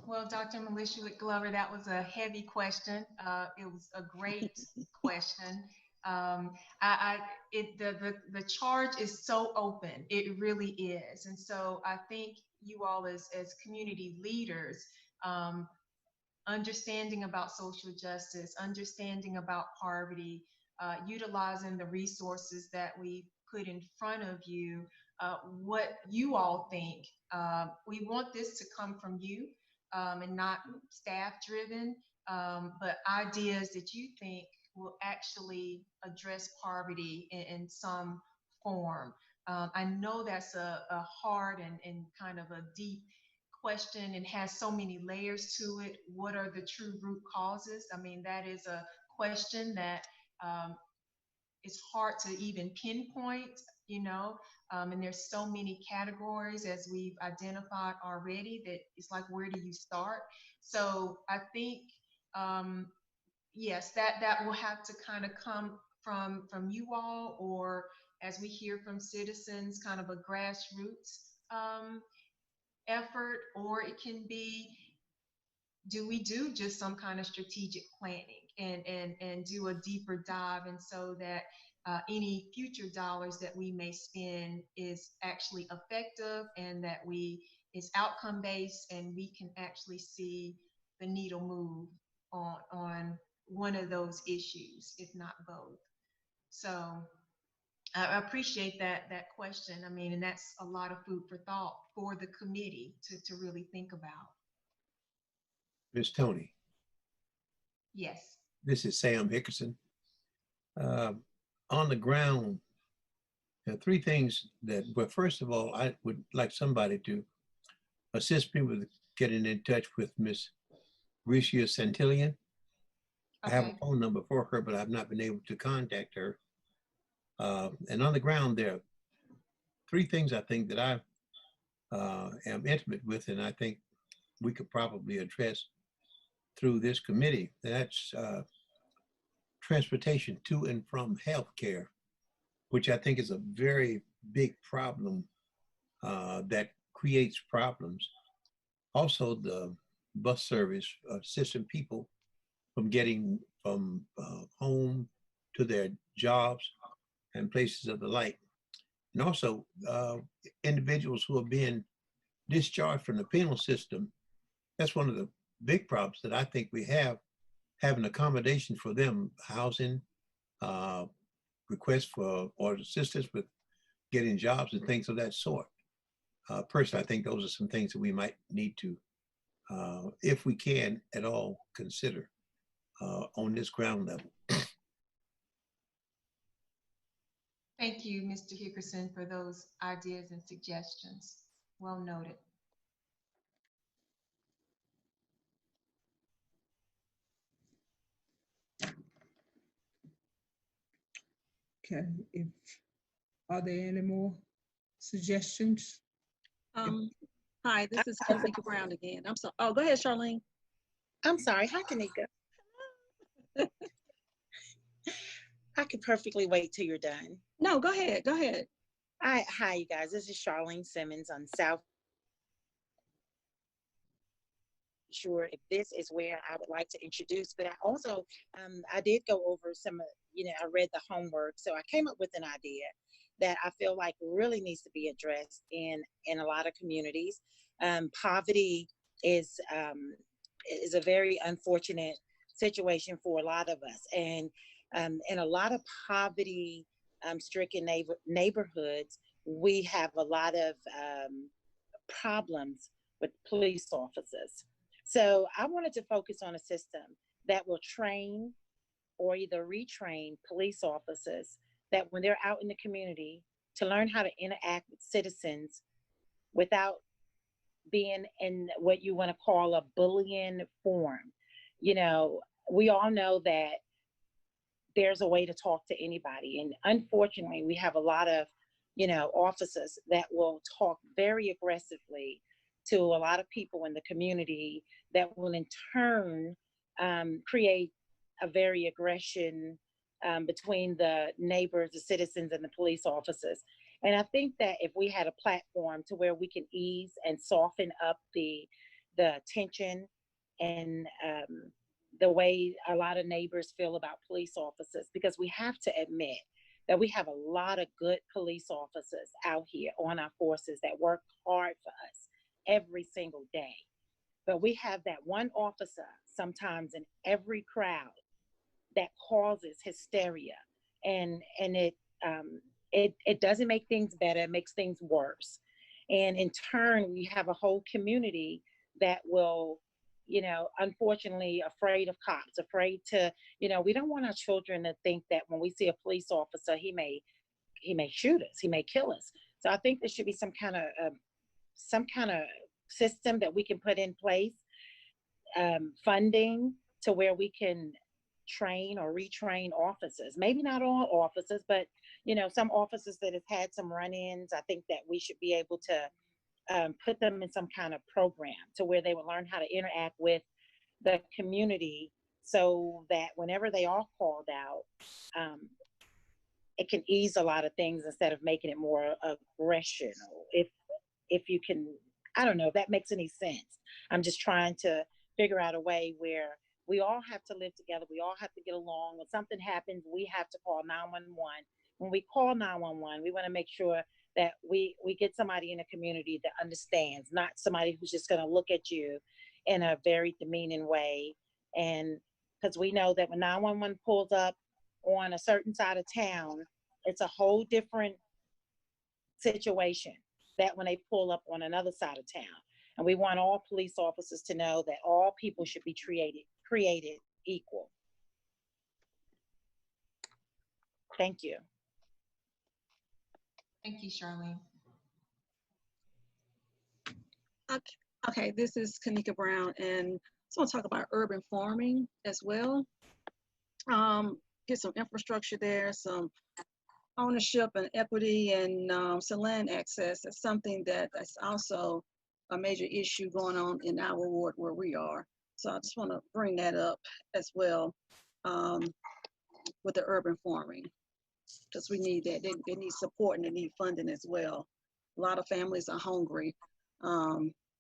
Well, Dr. Melissa Whit-Glover, that was a heavy question. It was a great question. The charge is so open. It really is. And so I think you all as community leaders, understanding about social justice, understanding about poverty, utilizing the resources that we put in front of you, what you all think. We want this to come from you. And not staff driven, but ideas that you think will actually address poverty in some form. I know that's a hard and kind of a deep question and has so many layers to it. What are the true root causes? I mean, that is a question that is hard to even pinpoint, and there's so many categories as we've identified already that it's like, where do you start? So I think, yes, that will have to kind of come from you all, or as we hear from citizens, kind of a grassroots effort, or it can be do we do just some kind of strategic planning and do a deeper dive, and so that any future dollars that we may spend is actually effective, and that is outcome based, and we can actually see the needle move on one of those issues, if not both. So I appreciate that question. I mean, and that's a lot of food for thought for the committee to really think about. Ms. Tony, Yes. this is Sam Hickerson. On the ground, there are three things that, well, first of all, I would like somebody to assist me with getting in touch with Miss Ricia Santillan. I have a phone number for her, but I've not been able to contact her. And on the ground, there are three things I think that I am intimate with, and I think we could probably address through this committee. That's transportation to and from healthcare, which I think is a very big problem that creates problems. Also, the bus service, assisting people from getting from home to their jobs and places of the like. And also individuals who are being discharged from the penal system. That's one of the big problems that I think we have, having accommodation for them, housing, requests for or assistance with getting jobs and things of that sort. Personally, I think those are some things that we might need to, if we can at all, consider on this ground level. Thank you, Mr. Hickerson, for those ideas and suggestions. Well noted. Okay, are there any more suggestions? Hi, this is Kanika Brown again. I'm sorry. Oh, go ahead, Charlene. I'm sorry. Hi, Kanika. I could perfectly wait till you're done. No, go ahead. Go ahead. Hi, you guys. This is Charlene Simmons on South. Sure, if this is where I would like to introduce, but I also, I did go over some, I read the homework, so I came up with an idea that I feel like really needs to be addressed in a lot of communities. Poverty is a very unfortunate situation for a lot of us, and in a lot of poverty stricken neighborhoods, we have a lot of problems with police officers. So I wanted to focus on a system that will train or either retrain police officers that when they're out in the community to learn how to interact with citizens without being in what you want to call a bullying form. We all know that there's a way to talk to anybody. And unfortunately, we have a lot of, officers that will talk very aggressively to a lot of people in the community that will in turn create a very aggression between the neighbors, the citizens, and the police officers. And I think that if we had a platform to where we can ease and soften up the tension and the way a lot of neighbors feel about police officers, because we have to admit that we have a lot of good police officers out here on our forces that work hard for us every single day. But we have that one officer sometimes in every crowd that causes hysteria, and it doesn't make things better, it makes things worse. And in turn, we have a whole community that will, unfortunately afraid of cops, afraid to, we don't want our children to think that when we see a police officer, he may shoot us, he may kill us. So I think there should be some kind of system that we can put in place, funding to where we can train or retrain officers. Maybe not all officers, but some officers that have had some run-ins, I think that we should be able to put them in some kind of program to where they would learn how to interact with the community, so that whenever they are called out, it can ease a lot of things instead of making it more aggression. If you can, I don't know if that makes any sense. I'm just trying to figure out a way where we all have to live together. We all have to get along. When something happens, we have to call 911. When we call 911, we want to make sure that we get somebody in the community that understands, not somebody who's just going to look at you in a very demeaning way. And because we know that when 911 pulls up on a certain side of town, it's a whole different situation that when they pull up on another side of town. And we want all police officers to know that all people should be created equal. Thank you. Thank you, Charlene. Okay, this is Kanika Brown, and I just want to talk about urban farming as well. Get some infrastructure there, some ownership and equity, and some land access. That's something that's also a major issue going on in our ward where we are. So I just want to bring that up as well with the urban farming, because we need that. They need support and they need funding as well. A lot of families are hungry,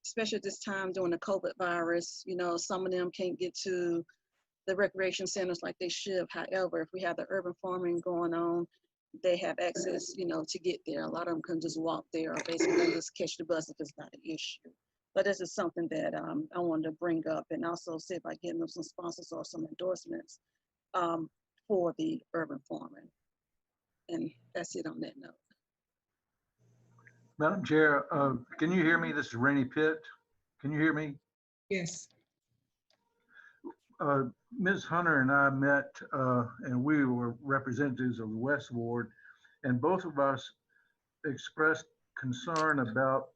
especially at this time during the COVID virus. You know, some of them can't get to the recreation centers like they should. However, if we have the urban farming going on, they have access, you know, to get there. A lot of them can just walk there or basically just catch the bus if it's not an issue. But this is something that I wanted to bring up, and also see if I get them some sponsors or some endorsements for the urban farming. And that's it on that note. Madam Chair, can you hear me? This is Rainey Pitt. Can you hear me? Yes. Ms. Hunter and I met, and we were representatives of the West Ward, and both of us expressed concern about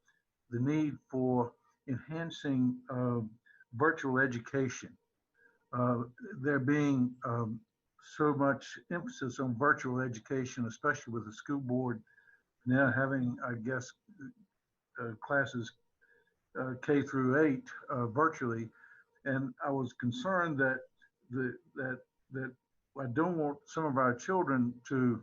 the need for enhancing virtual education. There being so much emphasis on virtual education, especially with the school board now having, I guess, classes K through 8 virtually. And I was concerned that I don't want some of our children to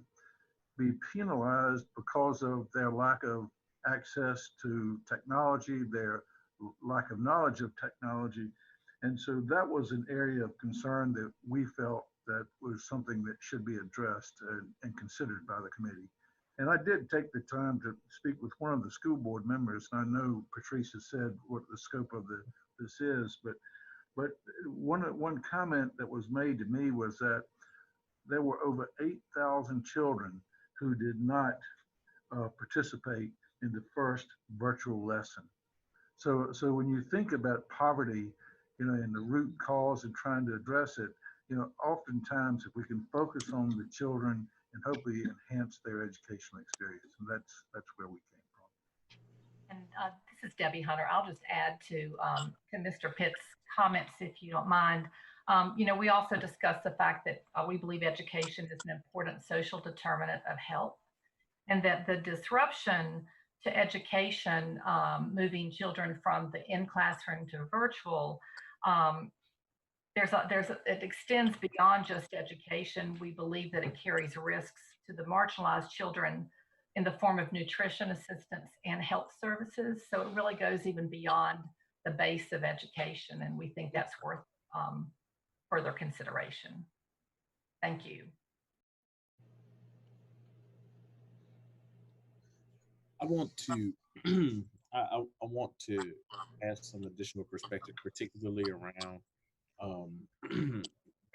be penalized because of their lack of access to technology, their lack of knowledge of technology. And so that was an area of concern that we felt that was something that should be addressed and considered by the committee. And I did take the time to speak with one of the school board members. And I know Patrice has said what the scope of this is, but one comment that was made to me was that there were over 8,000 children who did not participate in the first virtual lesson. So when you think about poverty, you know, and the root cause and trying to address it, you know, oftentimes if we can focus on the children and hopefully enhance their educational experience, and that's where we came from. And this is Debbie Hunter. I'll just add to Mr. Pitt's comments, if you don't mind. You know, we also discussed the fact that we believe education is an important social determinant of health, and that the disruption to education, moving children from the in-classroom to virtual, it extends beyond just education. We believe that it carries risks to the marginalized children in the form of nutrition assistance and health services. So it really goes even beyond the base of education, and we think that's worth further consideration. Thank you. I want to I want to add some additional perspective, particularly around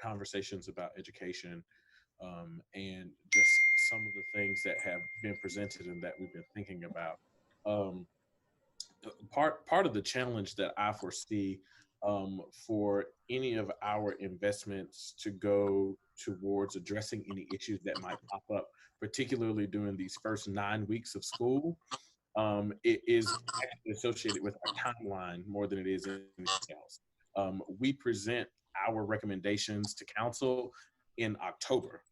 conversations about education and just some of the things that have been presented and that we've been thinking about. Part of the challenge that I foresee for any of our investments to go towards addressing any issues that might pop up, particularly during these first 9 weeks of school, it is actually associated with our timeline more than it is anything else. We present our recommendations to council in October.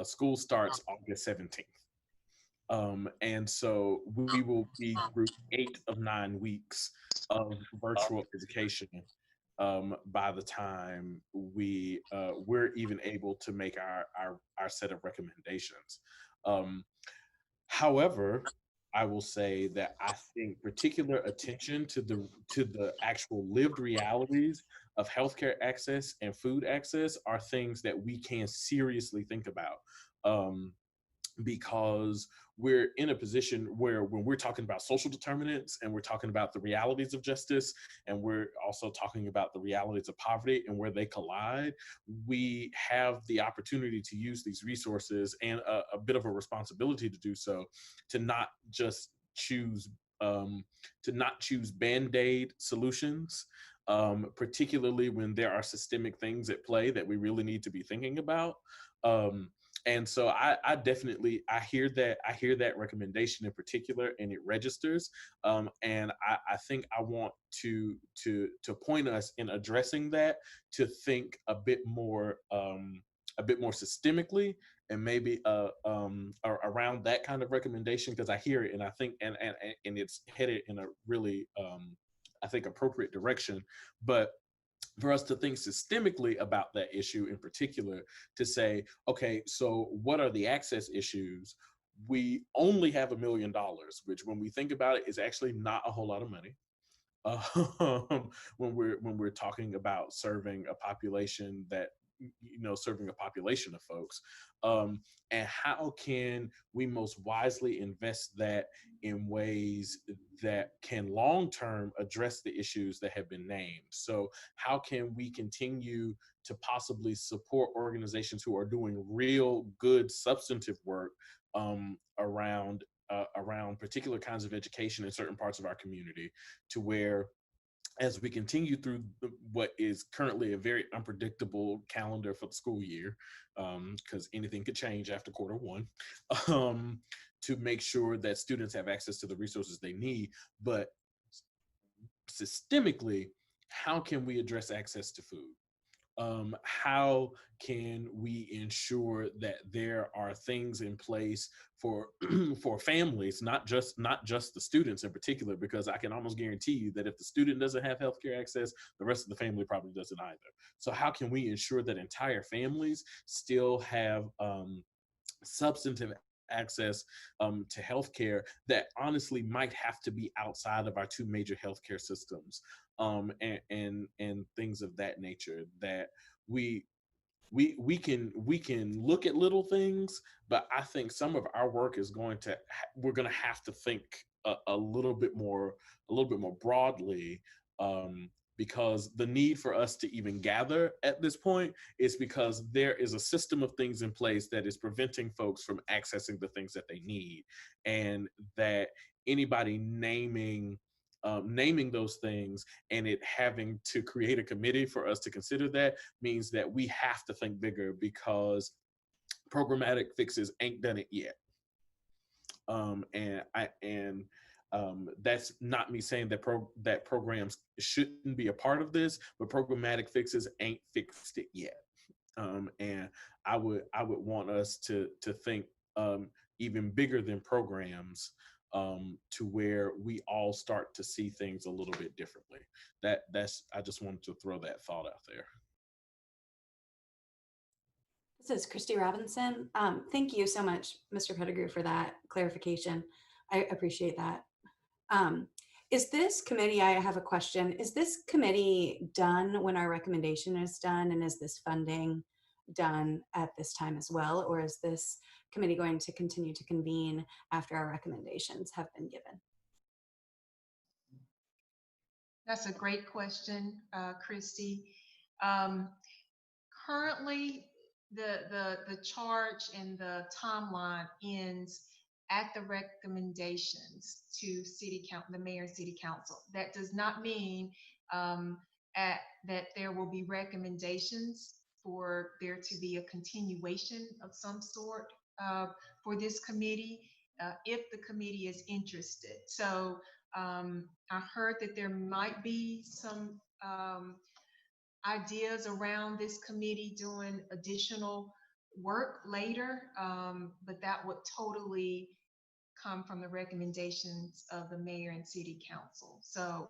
School starts August 17th. And so we will be through 8 of 9 weeks of virtual education by the time we're even able to make our set of recommendations. However, I will say that I think particular attention to the actual lived realities of healthcare access and food access are things that we can seriously think about. Because we're in a position where when we're talking about social determinants and we're talking about the realities of justice and we're also talking about the realities of poverty and where they collide, we have the opportunity to use these resources and a bit of a responsibility to do so, to not just choose band-aid solutions, particularly when there are systemic things at play that we really need to be thinking about. And so I definitely, I hear that recommendation in particular, and it registers. And I think I want to point us in addressing that to think a bit more systemically, and maybe around that kind of recommendation, because I hear it and I think and it's headed in a really I think appropriate direction. But for us to think systemically about that issue in particular, to say, okay, so what are the access issues? We only have $1 million, which when we think about it is actually not a whole lot of money. When we're talking about serving a population of folks, and how can we most wisely invest that in ways that can long-term address the issues that have been named? So how can we continue to possibly support organizations who are doing real good substantive work around particular kinds of education in certain parts of our community, to where, as we continue through what is currently a very unpredictable calendar for the school year, because anything could change after Q1, to make sure that students have access to the resources they need. But systemically, how can we address access to food? How can we ensure that there are things in place for for families, not just the students in particular, because I can almost guarantee you that if the student doesn't have healthcare access, the rest of the family probably doesn't either. So how can we ensure that entire families still have substantive access to healthcare that honestly might have to be outside of our two major healthcare systems, and things of that nature, that we can look at little things, but I think some of our work is we're going to have to think a little bit more broadly, because the need for us to even gather at this point is because there is a system of things in place that is preventing folks from accessing the things that they need, and that anybody naming those things and it having to create a committee for us to consider that means that we have to think bigger, because programmatic fixes ain't done it yet. That's not me saying that programs shouldn't be a part of this, but programmatic fixes ain't fixed it yet. And I would want us to think even bigger than programs, to where we all start to see things a little bit differently. I just wanted to throw that thought out there. This is Christy Robinson. Thank you so much, Mr. Pettigrew, for that clarification. I appreciate that. Is this committee, I have a question, is this committee done when our recommendation is done, and is this funding done at this time as well, or is this committee going to continue to convene after our recommendations have been given? That's a great question, Christy. Currently, the charge and the timeline ends at the recommendations to the mayor and city council. That does not mean that there will be recommendations for there to be a continuation of some sort for this committee, if the committee is interested. So I heard that there might be some ideas around this committee doing additional work later, but that would totally come from the recommendations of the mayor and city council. So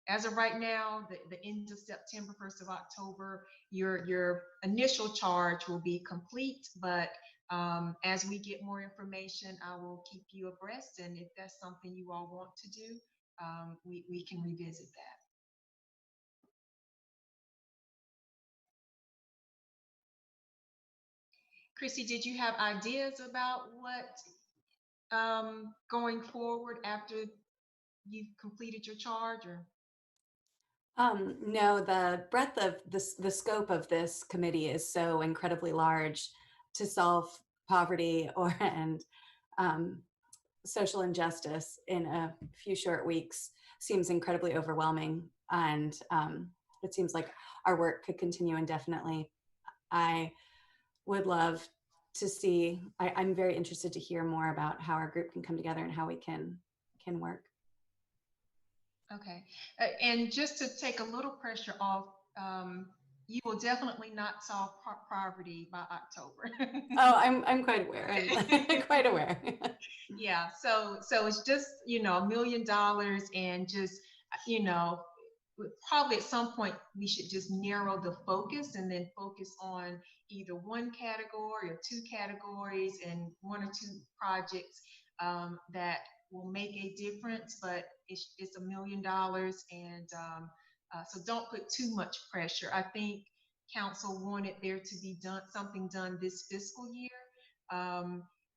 as of right now, the end of September, 1st of October, your initial charge will be complete, but as we get more information, I will keep you abreast, and if that's something you all want to do, we can revisit that. Chrissy, did you have ideas about what going forward after you've completed your charge? Or No, the breadth of this, the scope of this committee is so incredibly large to solve poverty and social injustice in a few short weeks seems incredibly overwhelming. And it seems like our work could continue indefinitely. I would love to see, I'm very interested to hear more about how our group can come together and how we can work. okay, and just to take a little pressure off, you will definitely not solve poverty by October. Oh, I'm quite aware. I'm quite aware. Yeah, so it's just, you know, $1 million, and just, you know, probably at some point we should just narrow the focus and then focus on either one category or two categories and one or two projects that will make a difference. But it's $1 million, and so don't put too much pressure. I think council wanted there to be something done this fiscal year,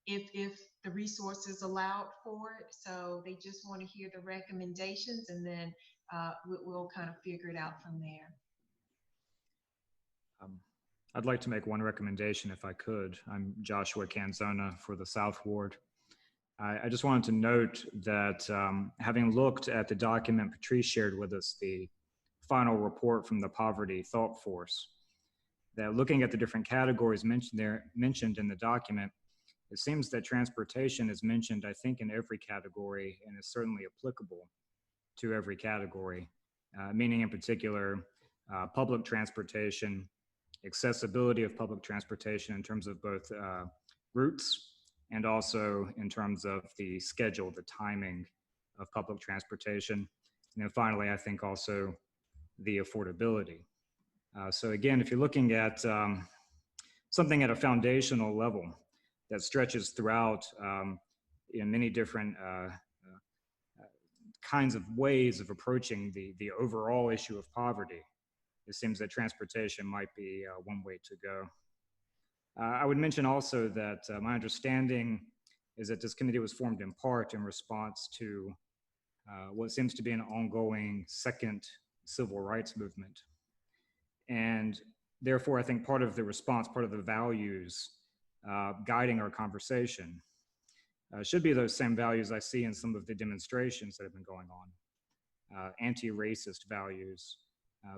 if the resources allowed for it. So they just want to hear the recommendations, and then we'll kind of figure it out from there. I'd like to make one recommendation if I could. I'm Joshua Canzona for the South Ward. I just wanted to note that having looked at the document Patrice shared with us, the final report from the Poverty Thought Force, that looking at the different categories mentioned in the document, it seems that transportation is mentioned, I think, in every category and is certainly applicable to every category, meaning in particular, public transportation, accessibility of public transportation in terms of both routes and also in terms of the schedule, the timing of public transportation. And then finally, I think also the affordability. So again, if you're looking at something at a foundational level that stretches throughout in many different kinds of ways of approaching the overall issue of poverty, it seems that transportation might be one way to go. I would mention also that my understanding is that this committee was formed in part in response to what seems to be an ongoing second civil rights movement. And therefore, I think part of the response, part of the values guiding our conversation should be those same values I see in some of the demonstrations that have been going on. Anti-racist values,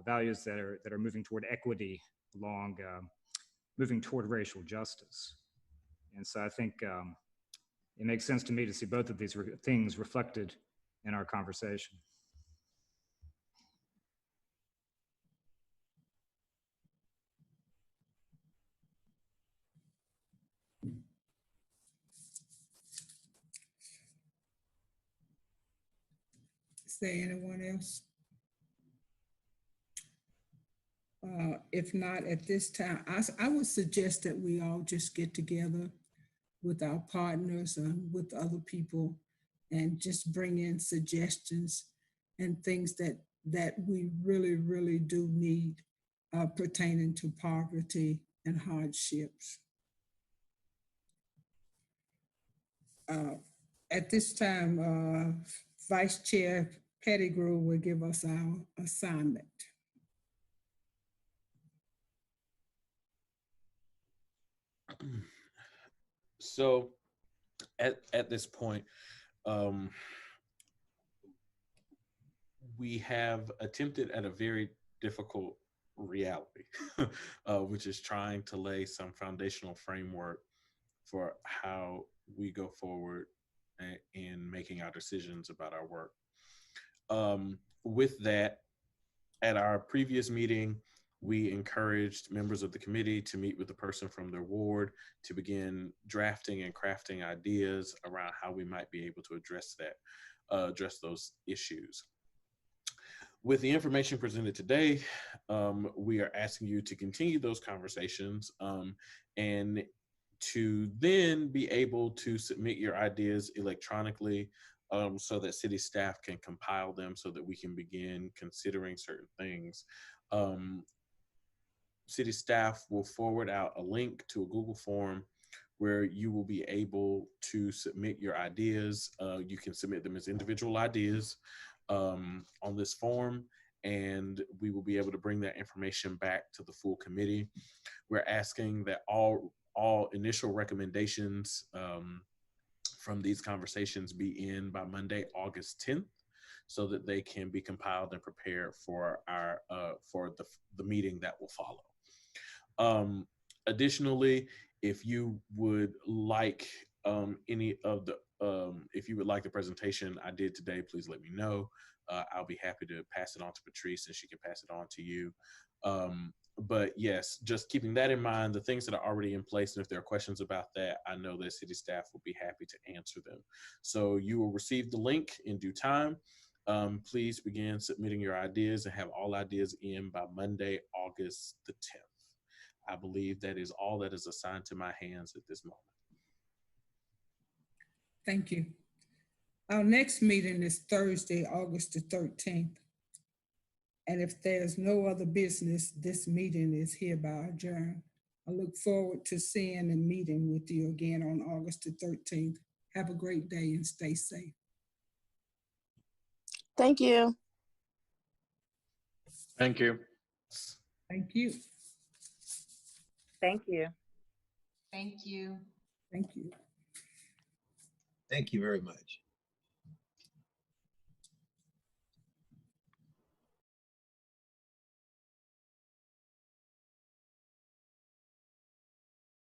values that are moving toward equity along moving toward racial justice. And so I think it makes sense to me to see both of these things reflected in our conversation. Is there anyone else? If not at this time, I would suggest that we all just get together with our partners and with other people and just bring in suggestions and things that we really, really do need pertaining to poverty and hardships. At this time, Vice Chair Pettigrew will give us our assignment. So at this point, we have attempted at a very difficult reality, which is trying to lay some foundational framework for how we go forward in making our decisions about our work. With that, at our previous meeting, we encouraged members of the committee to meet with the person from their ward to begin drafting and crafting ideas around how we might be able to address those issues. With the information presented today, we are asking you to continue those conversations and to then be able to submit your ideas electronically so that city staff can compile them so that we can begin considering certain things. city staff will forward out a link to a Google form where you will be able to submit your ideas. You can submit them as individual ideas on this form, and we will be able to bring that information back to the full committee. We're asking that all initial recommendations from these conversations be in by Monday, August 10th, so that they can be compiled and prepared for our for the meeting that will follow. Additionally, if you would like any of the if you would like the presentation I did today, please let me know. I'll be happy to pass it on to Patrice, and she can pass it on to you. But yes, just keeping that in mind, the things that are already in place, and if there are questions about that, I know that city staff will be happy to answer them. So you will receive the link in due time. Please begin submitting your ideas and have all ideas in by Monday, August the 10th. I believe that is all that is assigned to my hands at this moment. Thank you. Our next meeting is Thursday, August the 13th. And if there's no other business, this meeting is hereby adjourned. I look forward to seeing and meeting with you again on August the 13th. Have a great day and stay safe. Thank you. Thank you. Thank you. Thank you. Thank you. Thank you. Thank you very much.